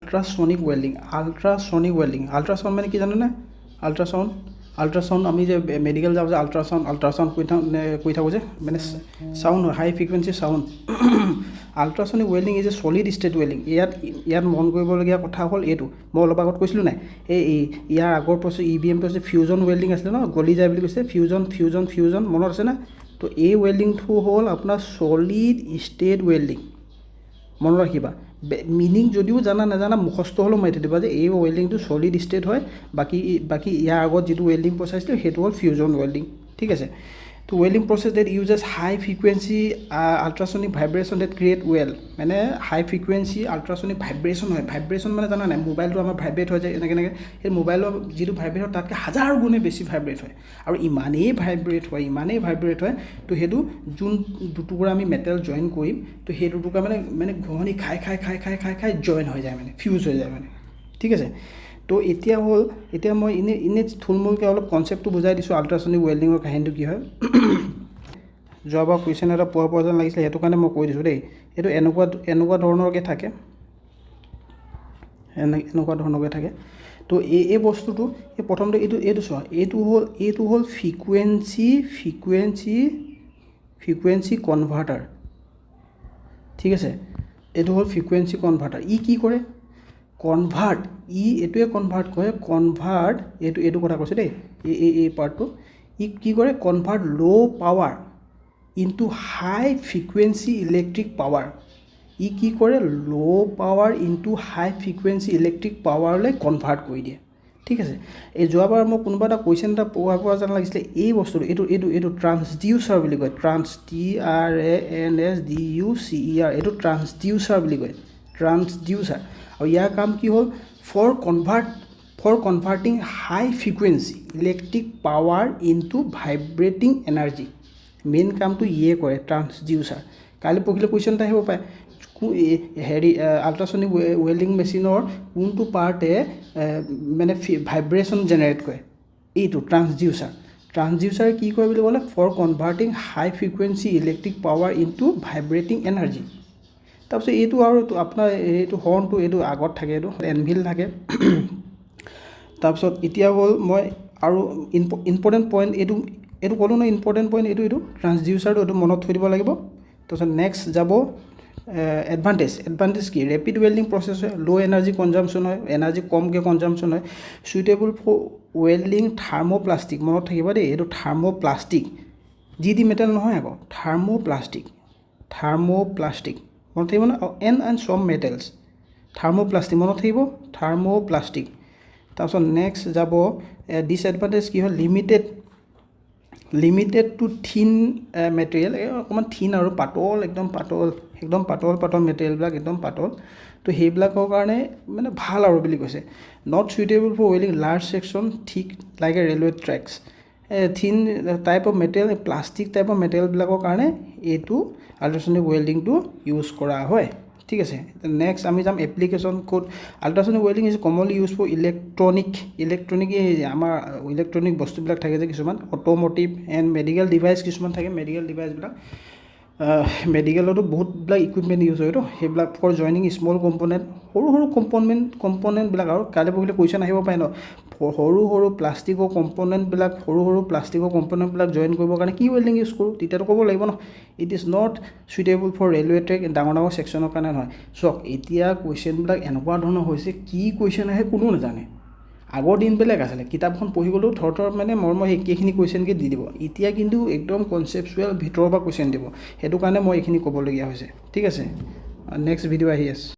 ultrasonic welding ultrasound মানে কি জানেনে আল্ট্ৰাছাউণ্ড আমি যে মেডিকেল যাওঁ যে আল্ট্ৰাছাউণ্ড কৰি থাকোঁ যে মানে sound high frequency sound ultrasonic welding is a solid state welding ইয়াত মন কৰিবলগীয়া কথা হ'ল এইটো মই অলপ আগত কৈছিলোঁ নাই ইয়াৰ আগৰ process EBM process fusion welding আছিলে ন গলি যায় বুলি কৈছে ফিউজন মনত আছে না তো এই ৱেল্ডিংটো হ'ল আপোনাৰ চলিড ষ্টেট ৱেল্ডিং মনত ৰাখিবা মিনিং যদিও নাজানা মুখস্থ হ'লেও মাৰি থৈ দিবা যে এই ৱেল্ডিংটো চলিড ষ্টেট হয় বাকী ইয়াৰ আগত যিটো ৱেল্ডিং প্ৰচেছ আছিলে সেইটো হ'ল ফিউজন ৱেল্ডিং ঠিক আছে তো welding process that uses high frequency ultrasonic vibration that create weld মানে হাই ফ্ৰিকুৱেঞ্চি আল্ট্ৰাছনিক ভাইব্ৰেশ্যন হয় ভাইব্ৰেশ্যন মানে জানা নাই মোবাইলটো আমাৰ ভাইব্ৰেট হৈ যায় এনেকৈ সেই মোবাইলৰ যিটো ভাইব্ৰেট হয় তাতকৈ হাজাৰ গুণে বেছি ভাইব্ৰেট হয় আৰু ইমানেই ভাইব্ৰেট হয় তো সেইটো যোন দুটুকুৰা আমি মেটেল জইন কৰিম তো সেই দুটুকুৰা মানে ঘঁহনি খাই জইন হৈ যায় মানে ফিউজ হৈ যায় মানে ঠিক আছে তো এতিয়া মই এনে থুলমূলকৈ অলপ কনচেপ্টটো বুজাই দিছোঁ আল্ট্ৰাছনিক ৱেল্ডিঙৰ কাহিনীটো কি হয় যোৱাবাৰ কুৱেশ্যন এটা পোৱা যেন লাগিছিলে সেইটো কাৰণে মই কৈ দিছোঁ দেই এইটো এনেকুৱা ধৰণৰকৈ থাকে তো এই বস্তুটো এই প্ৰথমতে এইটো চোৱা এইটো হ'ল ফ্ৰিকুৱেঞ্চি কনভাৰ্টাৰ ঠিক আছে এইটো হ'ল ফ্ৰিকুৱেঞ্চি কনভাৰ্টাৰ ই কি কৰে এইটোৱে কনভাৰ্ট কৰে এইটো কথা কৈছে দেই এই পাৰ্টটো ই কি কৰে কনভাৰ্ট ল' পাৱাৰ ইনটু হাই ফ্ৰিকুৱেঞ্চি ইলেক্ট্ৰিক পাৱাৰ ই কি কৰে ল' পাৱাৰ ইনটু হাই ফ্ৰিকুৱেঞ্চি ইলেক্ট্ৰিক পাৱাৰলৈ কনভাৰ্ট কৰি দিয়ে ঠিক আছে এই যোৱাবাৰ মই কোনোবা এটা কুৱেশ্যন এটা পোৱা যেন লাগিছিলে এই বস্তুটো এইটো ট্ৰান্সডিউচাৰ বুলি কয় TRANSDUCER এইটো ট্ৰান্সডিউচাৰ বুলি কয় ট্ৰান্সডিউচাৰ আৰু ইয়াৰ কাম কি হ'ল for converting high frequency electric power into vibrating energy main কামটো ইয়ে কৰে ট্ৰান্সডিউচাৰ কাইলৈ পঢ়িলে কুৱেশ্যন এটা আহিব পাৰে আল্ট্ৰাছনিক ৱেল্ডিং মেচিনৰ কোনটো পাৰ্টে মানে ভাইব্ৰেশ্যন জেনেৰেট কৰে এইটো ট্ৰান্সডিউচাৰে কি কৰে বুলি ক'লে for converting high frequency electric power into vibrating energy তাৰপিছত এইটো আৰু আপোনাৰ এইটো হৰ্ণটো এইটো আগত থাকে এইটো এনভিল থাকে তাৰপিছত এতিয়া হ'ল মই আৰু ইম্পৰ্টেণ্ট পইণ্ট এইটো ক'লোঁ ন ইম্পৰ্টেণ্ট পইণ্ট এইটো ট্ৰান্সডিউচাৰটো এইটো মনত থৈ দিব লাগিব তাৰপিছত নেক্সট যাব এডভান্টেজ কি ৰেপিড ৱেল্ডিং প্ৰচেছ হয় ল' এনাৰ্জি কনজাম্পশ্যন হয় এনাৰ্জি কমকৈ কনজাম্পশ্যন হয় চুইটেবল ফৰ ৱেল্ডিং থাৰ্মোপ্লাষ্টিক মনত থাকিব দেই এইটো থাৰ্মোপ্লাষ্টিক যি মেটেল নহয় আকৌ থাৰ্মোপ্লাষ্টিক মনত থাকিব ন এণ্ড চম মেটেলছ মনত থাকিব থাৰ্মোপ্লাষ্টিক তাৰপিছত নেক্সট যাব ডিছএডভান্টেজ কি হয় লিমিটেড টু থিন মেটেৰিয়েল অকণমান থিন আৰু একদম পাতল মেটেৰিয়েলবিলাক একদম পাতল তো সেইবিলাকৰ কাৰণে মানে ভাল আৰু বুলি কৈছে not suitable for welding large section thick like a railway tracks thin type of material plastic type of মেটেৰিয়েলবিলাকৰ কাৰণে এইটো আল্ট্ৰাছনিক ৱেল্ডিংটো ইউজ কৰা হয় ঠিক আছে নেক্সট আমি যাম application code ultrasonic welding is commonly use for electronic আমাৰ ইলেক্ট্ৰনিক বস্তুবিলাক থাকে যে কিছুমান অট'মটিভ এণ্ড মেডিকেল ডিভাইচ কিছুমান থাকে মেডিকেল ডিভাইচবিলাক মেডিকেলতো বহুতবিলাক ইকুইপমেণ্ট ইউজ হয়তো সেইবিলাক ফৰ জইনিং স্মল কম্প'নেণ্ট সৰু কম্প'নেণ্টবিলাক আৰু কাইলৈ পঢ়িলে কুৱেশ্যন আহিব পাৰে ন সৰু প্লাষ্টিকৰ কম্প'নেণ্টবিলাক জইন কৰিবৰ কাৰণে কি ৱেল্ডিং ইউজ কৰোঁ তেতিয়াতো ক'ব লাগিব ন it is not suitable for railway track ডাঙৰ ছেকশ্যনৰ কাৰণে নহয় চাওক এতিয়া কুৱেশ্যনবিলাক এনেকুৱা ধৰণৰ হৈছে কি কুৱেশ্যন আহে কোনো নাজানে আগৰ দিন বেলেগ আছিলে কিতাপখন পঢ়ি গ'লেও থৰ মানে মই একেখিনি কুৱেশ্যনকে দি দিব এতিয়া কিন্তু একদম কনচেপচুৱেল ভিতৰৰ পৰা কুৱেশ্যন দিব সেইটো কাৰণে মই এইখিনি ক'বলগীয়া হৈছে ঠিক আছে নেক্সট ভিডিঅ' আহি আছে